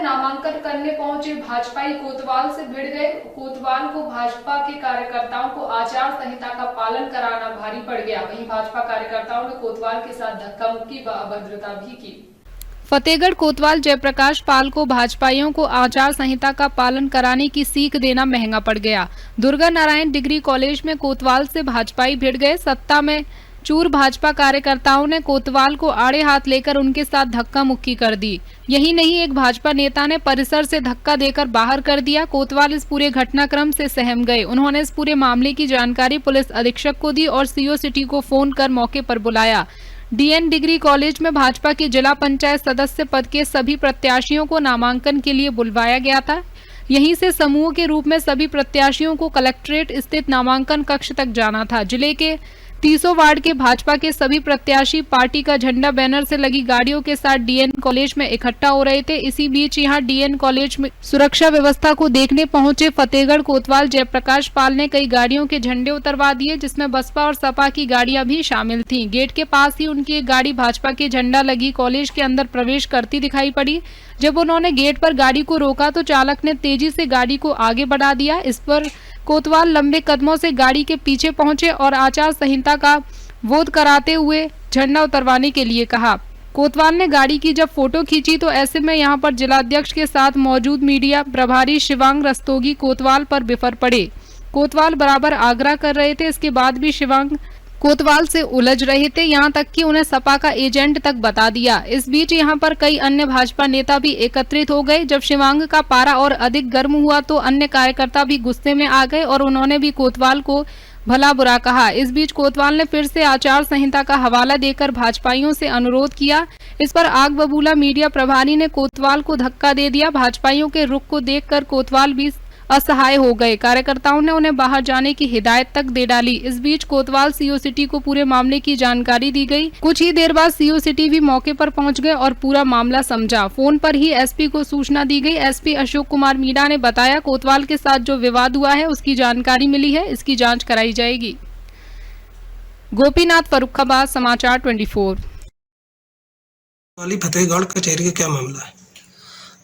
नामांकन करने पहुंचे भाजपाई कोतवाल से भिड़ गए। कोतवाल को भाजपा के कार्यकर्ताओं को आचार संहिता का पालन कराना भारी पड़ गया। वहीं भाजपा कार्यकर्ताओं ने कोतवाल के साथ धक्का मुक्की व अभद्रता भी की। फतेहगढ़ कोतवाल जयप्रकाश पाल को भाजपाइयों को आचार संहिता का पालन कराने की सीख देना महंगा पड़ गया। दुर्गा नारायण डिग्री कॉलेज में कोतवाल से भाजपाई भिड़ गए। सत्ता में चूर भाजपा कार्यकर्ताओं ने कोतवाल को आड़े हाथ लेकर उनके साथ धक्का मुक्की कर दी। यही नहीं, एक भाजपा नेता ने परिसर से धक्का देकर बाहर कर दिया। कोतवाल इस पूरे घटनाक्रम से सहम गए। उन्होंने इस पूरे मामले की जानकारी पुलिस अधीक्षक को दी और सीओ सिटी को फोन कर मौके पर बुलाया। डीएन डिग्री कॉलेज में भाजपा की जिला पंचायत सदस्य पद के सभी प्रत्याशियों को नामांकन के लिए बुलवाया गया था। यहीं से समूह के रूप में सभी प्रत्याशियों को कलेक्ट्रेट स्थित नामांकन कक्ष तक जाना था। जिले के 30 वार्ड के भाजपा के सभी प्रत्याशी पार्टी का झंडा बैनर से लगी गाड़ियों के साथ डीएन कॉलेज में इकट्ठा हो रहे थे। इसी बीच यहां डीएन कॉलेज में सुरक्षा व्यवस्था को देखने पहुंचे फतेहगढ़ कोतवाल जयप्रकाश पाल ने कई गाड़ियों के झंडे उतरवा दिए, जिसमें बसपा और सपा की गाड़ियां भी शामिल थीं। गेट के पास ही उनकी एक गाड़ी भाजपा के झंडा लगी कॉलेज के अंदर प्रवेश करती दिखाई पड़ी। जब उन्होंने गेट पर गाड़ी को रोका तो चालक ने तेजी से गाड़ी को आगे बढ़ा दिया। इस पर कोतवाल लंबे कदमों से गाड़ी के पीछे पहुंचे और आचार संहिता का बोध कराते हुए झंडा उतरवाने के लिए कहा। कोतवाल ने गाड़ी की जब फोटो खींची तो ऐसे में यहां पर जिलाध्यक्ष के साथ मौजूद मीडिया प्रभारी शिवांग रस्तोगी कोतवाल पर बिफर पड़े। कोतवाल बराबर आग्रह कर रहे थे। इसके बाद भी शिवांग कोतवाल से उलझ रहे थे, यहाँ तक कि उन्हें सपा का एजेंट तक बता दिया। इस बीच यहाँ पर कई अन्य भाजपा नेता भी एकत्रित हो गए। जब शिवांग का पारा और अधिक गर्म हुआ तो अन्य कार्यकर्ता भी गुस्से में आ गए और उन्होंने भी कोतवाल को भला बुरा कहा। इस बीच कोतवाल ने फिर से आचार संहिता का हवाला देकर भाजपाइयों से अनुरोध किया। इस पर आग बबूला मीडिया प्रभारी ने कोतवाल को धक्का दे दिया। भाजपाइयों के रुख को देखकर कोतवाल भी असहाय हो गए। कार्यकर्ताओं ने उन्हें बाहर जाने की हिदायत तक दे डाली। इस बीच कोतवाल सीओ सिटी को पूरे मामले की जानकारी दी गई। कुछ ही देर बाद सीओ सिटी भी मौके पर पहुंच गए और पूरा मामला समझा। फोन पर ही एसपी को सूचना दी गई। एसपी अशोक कुमार मीणा ने बताया, कोतवाल के साथ जो विवाद हुआ है उसकी जानकारी मिली है, इसकी जांच कराई जाएगी। गोपीनाथ, फर्रुखाबाद, समाचार 24। फतेहगढ़ कचहरी का क्या मामला है?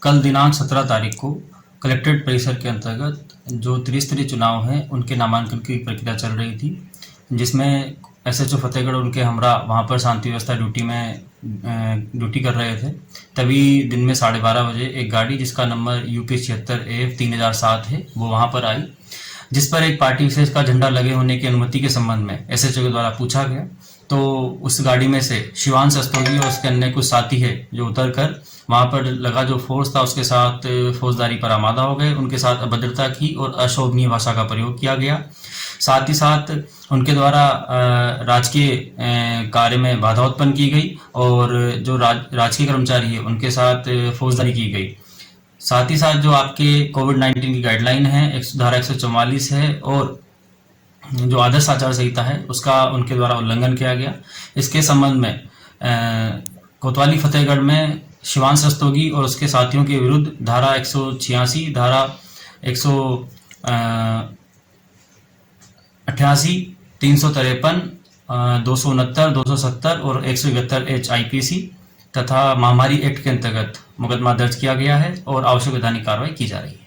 कल दिनांक 17 तारीख को कलेक्ट्रेट परिसर के अंतर्गत जो त्रिस्तरीय चुनाव हैं उनके नामांकन की प्रक्रिया चल रही थी, जिसमें एसएचओ फतेहगढ़ उनके हमरा वहाँ पर शांति व्यवस्था ड्यूटी कर रहे थे। तभी दिन में 12:30 बजे एक गाड़ी जिसका नंबर UP 76 AF 3007 है वो वहाँ पर आई, जिस पर एक पार्टी विशेष का झंडा लगे होने की अनुमति के संबंध में एसएचओ के द्वारा पूछा गया। तो उस गाड़ी में से शिवांश रस्तोगी और उसके अन्य कुछ साथी है जो उतरकर वहां पर लगा जो फोर्स था उसके साथ फौजदारी पर आमादा हो गए। उनके साथ अभद्रता की और अशोभनीय भाषा का प्रयोग किया गया। साथ ही साथ उनके द्वारा राजकीय कार्य में बाधा उत्पन्न की गई और जो राजकीय कर्मचारी है उनके साथ फौजदारी की गई। साथ ही साथ जो आपके कोविड-19 की गाइडलाइन है धारा 144 है और जो आदर्श आचार संहिता है उसका उनके द्वारा उल्लंघन किया गया। इसके संबंध में कोतवाली फतेहगढ़ में शिवांश रस्तोगी और उसके साथियों के विरुद्ध धारा 186, धारा 188, 353, 269, 270 और 171H IPC तथा महामारी एक्ट के अंतर्गत मुकदमा दर्ज किया गया है और आवश्यक वैधानिक कार्रवाई की जा रही है।